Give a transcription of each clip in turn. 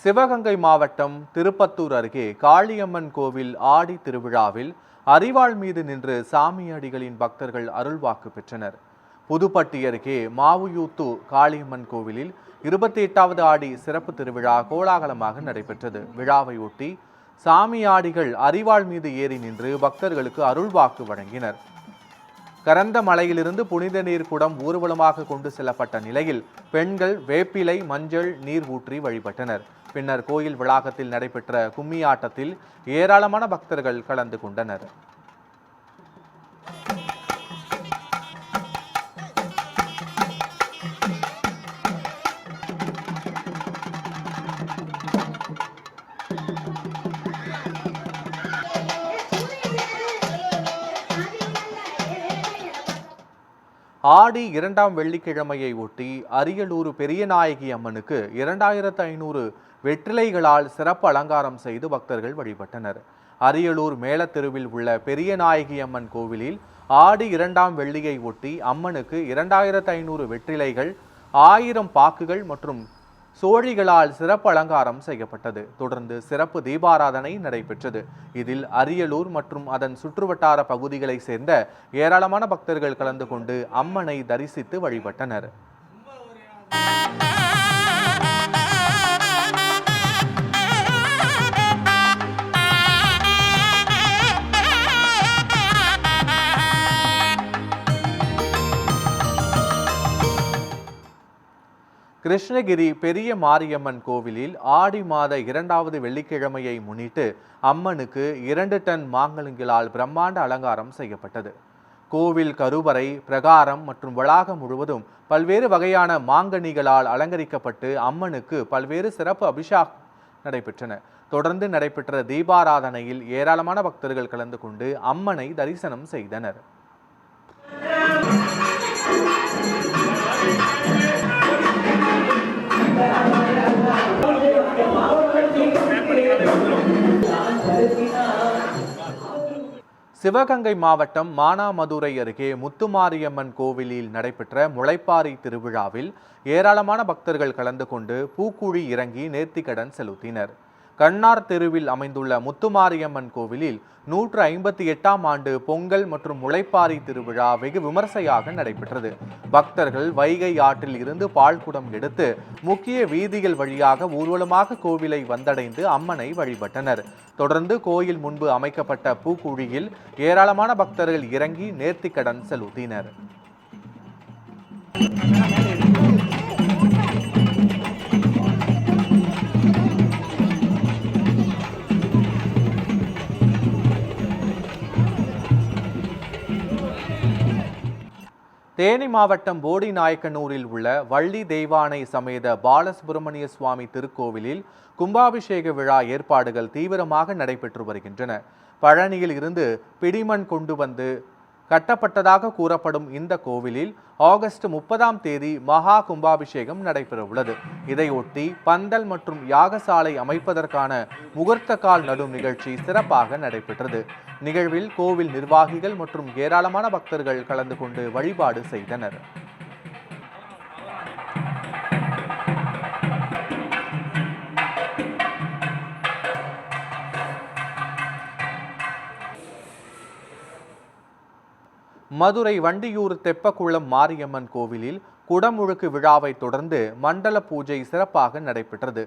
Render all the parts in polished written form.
சிவகங்கை மாவட்டம் திருப்பத்தூர் அருகே காளியம்மன் கோவில் ஆடி திருவிழாவில் அரிவாள் மீது நின்று சாமியடிகளின் பக்தர்கள் அருள்வாக்கு பெற்றனர். புதுப்பட்டி அருகே மாவுயூத்து காளியம்மன் கோவிலில் 28வது ஆடி சிறப்பு திருவிழா கோலாகலமாக நடைபெற்றது. விழாவை ஒட்டி சாமியாடிகள் அரிவாள் மீது ஏறி நின்று பக்தர்களுக்கு அருள்வாக்கு வழங்கினர். கரந்த மலையிலிருந்து புனித நீர் குடம் ஊர்வலமாக கொண்டு செல்லப்பட்ட நிலையில் பெண்கள் வேப்பிலை, மஞ்சள் நீர் ஊற்றி வழிபட்டனர். பின்னர் கோயில் வளாகத்தில் நடைபெற்ற கும்மி ஆட்டத்தில் ஏராளமான பக்தர்கள் கலந்து கொண்டனர். ஆடி 2ஆம் வெள்ளிக்கிழமையை ஒட்டி அரியலூர் பெரியநாயகி அம்மனுக்கு 2500 வெற்றிலைகளால் சிறப்பு அலங்காரம் செய்து பக்தர்கள் வழிபட்டனர். அரியலூர் மேலத்தெருவில் உள்ள பெரியநாயகி அம்மன் கோவிலில் ஆடி 2ஆம் வெள்ளியை ஒட்டி அம்மனுக்கு 2500 வெற்றிலைகள், 1000 பாக்குகள் மற்றும் சோழிகளால் சிறப்பு அலங்காரம் செய்யப்பட்டது. தொடர்ந்து சிறப்பு தீபாராதனை நடைபெற்றது. இதில் அரியலூர் மற்றும் அதன் சுற்றுவட்டார பகுதிகளை சேர்ந்த ஏராளமான பக்தர்கள் கலந்து கொண்டு அம்மனை தரிசித்து வழிபட்டனர். கிருஷ்ணகிரி பெரிய மாரியம்மன் கோவிலில் ஆடி மாத 2வது வெள்ளிக்கிழமையை முன்னிட்டு அம்மனுக்கு 2 டன் மாங்கல்யங்களால் பிரம்மாண்ட அலங்காரம் செய்யப்பட்டது. கோவில் கருவறை, பிரகாரம் மற்றும் வளாகம் முழுவதும் பல்வேறு வகையான மாங்கனிகளால் அலங்கரிக்கப்பட்டு அம்மனுக்கு பல்வேறு சிறப்பு அபிஷேகம் நடைபெற்றன. தொடர்ந்து நடைபெற்ற தீபாராதனையில் ஏராளமான பக்தர்கள் கலந்து கொண்டு அம்மனை தரிசனம் செய்தனர். சிவகங்கை மாவட்டம் மானாமதுரை அருகே முத்துமாரியம்மன் கோவிலில் நடைபெற்ற முளைப்பாரி திருவிழாவில் ஏராளமான பக்தர்கள் கலந்து கொண்டு பூக்குழி இறங்கி நேர்த்திக்கடன் செலுத்தினர். கண்ணார் தெருவில் அமைந்துள்ள முத்துமாரியம்மன் கோவிலில் 158ஆம் ஆண்டு பொங்கல் மற்றும் முளைப்பாரி திருவிழா வெகு விமர்சையாக நடைபெற்றது. பக்தர்கள் வைகை ஆற்றில் இருந்து பால்குடம் எடுத்து முக்கிய வீதிகள் வழியாக ஊர்வலமாக கோவிலை வந்தடைந்து அம்மனை வழிபட்டனர். தொடர்ந்து கோயில் முன்பு அமைக்கப்பட்ட பூக்குழியில் ஏராளமான பக்தர்கள் இறங்கி நேர்த்திக்கடன் செலுத்தினர். தேனி மாவட்டம் போடிநாயக்கனூரில் உள்ள வள்ளி தெய்வானை சமேத பாலசுப்பிரமணிய சுவாமி திருக்கோவிலில் கும்பாபிஷேக விழா ஏற்பாடுகள் தீவிரமாக நடைபெற்று வருகின்றன. பழனியில் இருந்து பிடிமண் கொண்டு வந்து கட்டப்பட்டதாக கூறப்படும் இந்த கோவிலில் ஆகஸ்ட் 30ஆம் தேதி மகா கும்பாபிஷேகம் நடைபெறவுள்ளது. இதையொட்டி பந்தல் மற்றும் யாகசாலை அமைப்பதற்கான முகூர்த்த கால் நடும் நிகழ்ச்சி சிறப்பாக நடைபெற்றது. நிகழ்வில் கோவில் நிர்வாகிகள் மற்றும் ஏராளமான பக்தர்கள் கலந்து கொண்டு வழிபாடு செய்தனர். மதுரை வண்டியூர் தெப்பக்குளம் மாரியம்மன் கோவிலில் குடமுழுக்கு விழாவை தொடர்ந்து மண்டல பூஜை சிறப்பாக நடைபெற்றது.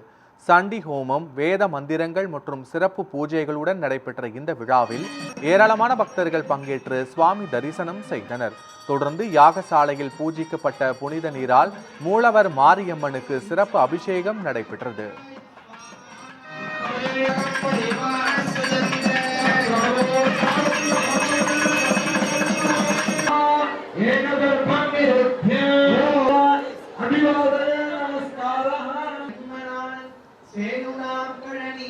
சண்டி ஹோமம், வேத மந்திரங்கள் மற்றும் சிறப்பு பூஜைகளுடன் நடைபெற்ற இந்த விழாவில் ஏராளமான பக்தர்கள் பங்கேற்று சுவாமி தரிசனம் செய்தனர். தொடர்ந்து யாகசாலையில் பூஜிக்கப்பட்ட புனித நீரால் மூலவர் மாரியம்மனுக்கு சிறப்பு அபிஷேகம் நடைபெற்றது. சேனுனாம் கழனி